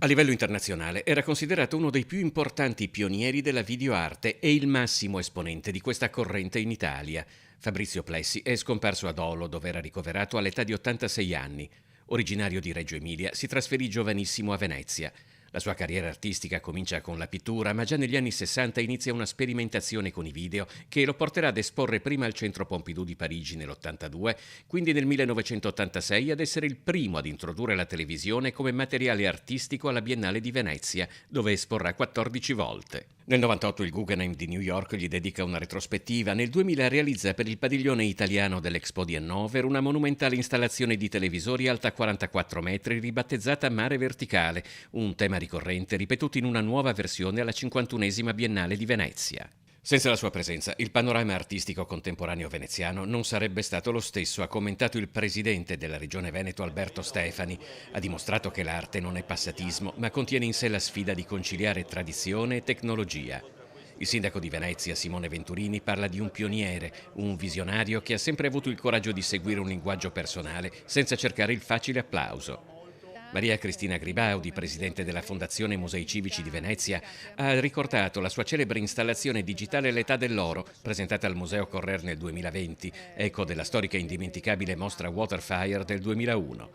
A livello internazionale era considerato uno dei più importanti pionieri della videoarte e il massimo esponente di questa corrente in Italia. Fabrizio Plessi è scomparso a Dolo, dove era ricoverato all'età di 86 anni. Originario di Reggio Emilia, si trasferì giovanissimo a Venezia. La sua carriera artistica comincia con la pittura, ma già negli anni 60 inizia una sperimentazione con i video che lo porterà ad esporre prima al Centro Pompidou di Parigi nell'82, quindi nel 1986 ad essere il primo ad introdurre la televisione come materiale artistico alla Biennale di Venezia, dove esporrà 14 volte. Nel 98 il Guggenheim di New York gli dedica una retrospettiva, nel 2000 realizza per il padiglione italiano dell'Expo di Hannover una monumentale installazione di televisori alta 44 metri ribattezzata Mare Verticale, un tema ricorrente ripetuto in una nuova versione alla 51esima Biennale di Venezia. Senza la sua presenza, il panorama artistico contemporaneo veneziano non sarebbe stato lo stesso, ha commentato il presidente della Regione Veneto Alberto Stefani. Ha dimostrato che l'arte non è passatismo, ma contiene in sé la sfida di conciliare tradizione e tecnologia. Il sindaco di Venezia, Simone Venturini, parla di un pioniere, un visionario che ha sempre avuto il coraggio di seguire un linguaggio personale senza cercare il facile applauso. Maria Cristina Gribaudi, presidente della Fondazione Musei Civici di Venezia, ha ricordato la sua celebre installazione digitale L'età dell'oro, presentata al Museo Correr nel 2020, eco della storica e indimenticabile mostra Waterfire del 2001.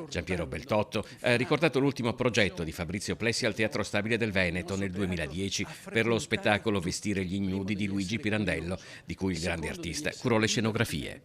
Giampiero Beltotto ha ricordato l'ultimo progetto di Fabrizio Plessi al Teatro Stabile del Veneto nel 2010 per lo spettacolo Vestire gli ignudi di Luigi Pirandello, di cui il grande artista curò le scenografie.